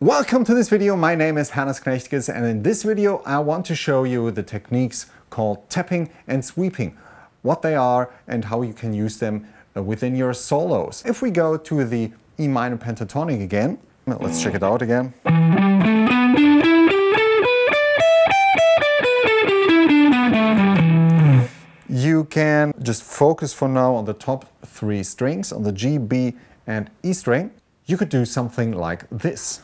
Welcome to this video. My name is Hannes Knechtges, and in this video I want to show you the techniques called tapping and sweeping, what they are and how you can use them within your solos. If we go to the E minor pentatonic again, let's check it out again. You can just focus for now on the top three strings, on the G, B and E string. You could do something like this.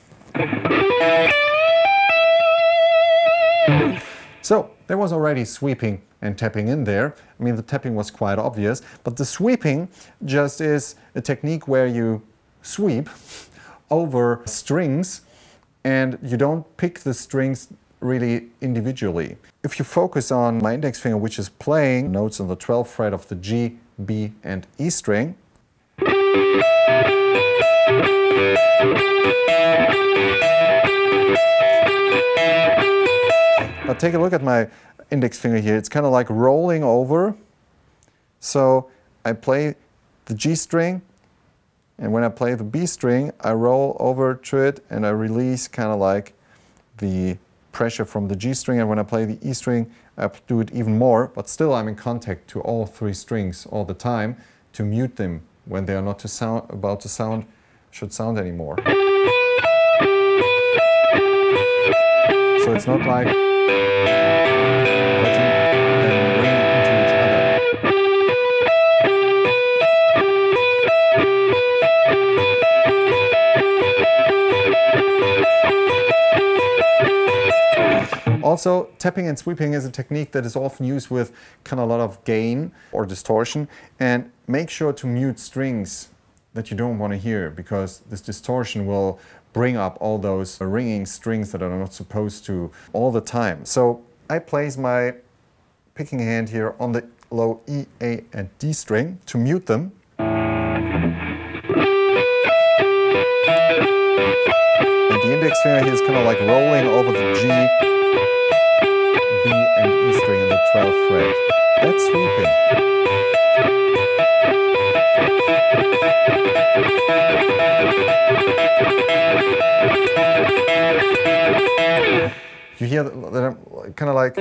So there was already sweeping and tapping in there. I mean, the tapping was quite obvious, but the sweeping just is a technique where you sweep over strings and you don't pick the strings really individually. If you focus on my index finger, which is playing notes on the 12th fret of the G, B and E string, now take a look at my index finger here. It's kind of like rolling over. So I play the G string, and when I play the B string, I roll over to it and I release kind of like the pressure from the G string, and when I play the E string, I do it even more, but still I'm in contact to all three strings all the time to mute them when they are not about to should sound anymore. So it's not like letting them ring into each other. Also, tapping and sweeping is a technique that is often used with kind of a lot of gain or distortion, and make sure to mute strings that you don't want to hear, because this distortion will bring up all those ringing strings that are not supposed to all the time. So I place my picking hand here on the low E, A and D string to mute them. And the index finger here is kind of like rolling over the G, B and E string in the 12th fret. That's sweeping. You hear that I'm kind of like,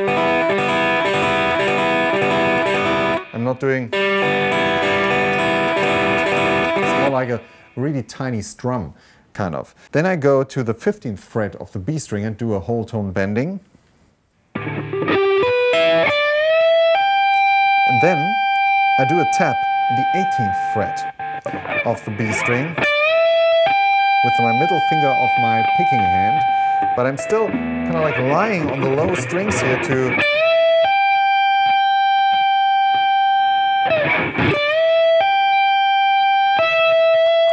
I'm not doing, it's more like a really tiny strum, kind of. Then I go to the 15th fret of the B string and do a whole tone bending. And then I do a tap in the 18th fret of the B string with my middle finger of my picking hand, but I'm still kind of like lying on the low strings here to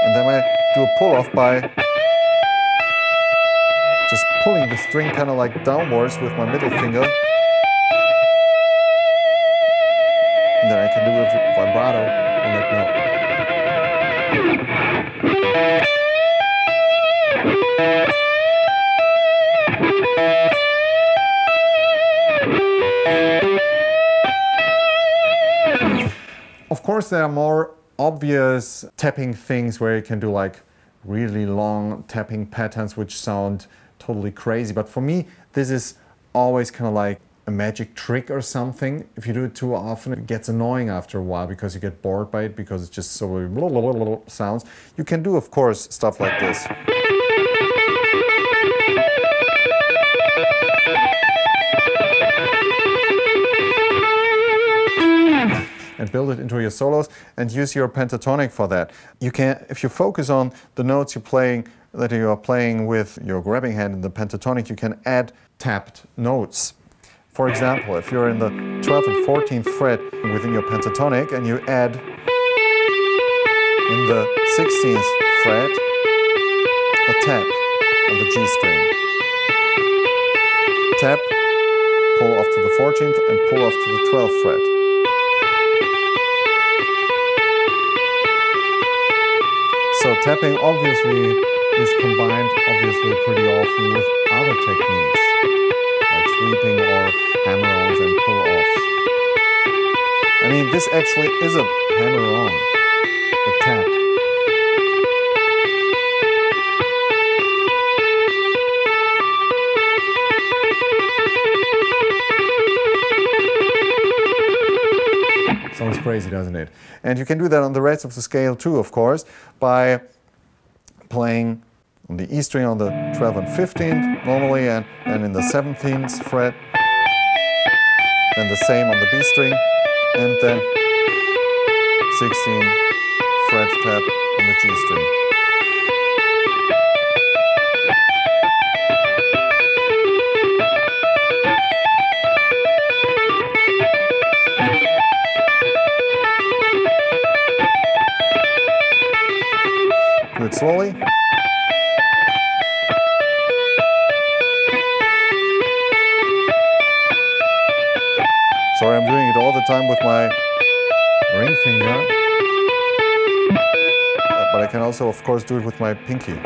and then I do a pull off by just pulling the string kind of like downwards with my middle finger. And then I can do a vibrato on that note. Of course, there are more obvious tapping things where you can do like really long tapping patterns which sound totally crazy. But for me, this is always kind of like a magic trick or something. If you do it too often, it gets annoying after a while because you get bored by it, because it's just so blah, blah, blah, blah sounds. You can do, of course, stuff like this. And build it into your solos and use your pentatonic for that. You can, if you focus on the notes that you are playing with your grabbing hand in the pentatonic, you can add tapped notes. For example, if you're in the 12th and 14th fret within your pentatonic and you add in the 16th fret a tap on the G string. Tap, pull off to the 14th and pull off to the 12th fret. So tapping obviously is combined pretty often with other techniques like sweeping or hammer-ons and pull-offs. I mean, this actually is a hammer-on, a tap. crazy, doesn't it? And you can do that on the rest of the scale too, of course, by playing on the E string on the 12th and 15th normally, and in the 17th fret, then the same on the B string, and then 16 fret tap on the G string. Do it slowly. Sorry, I'm doing it all the time with my ring finger, but I can also, of course, do it with my pinky.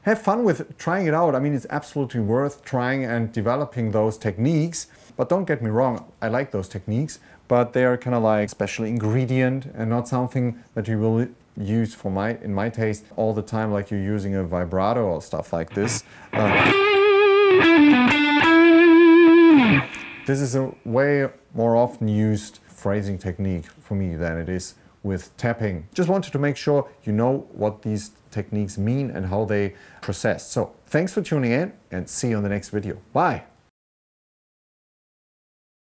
Have fun with trying it out. I mean, it's absolutely worth trying and developing those techniques. But don't get me wrong, I like those techniques, but they are kind of like special ingredient and not something that you will use for in my taste all the time, like you're using a vibrato or stuff like this. This is a way more often used phrasing technique for me than it is with tapping. Just wanted to make sure you know what these techniques mean and how they process. So thanks for tuning in, and see you on the next video. Bye!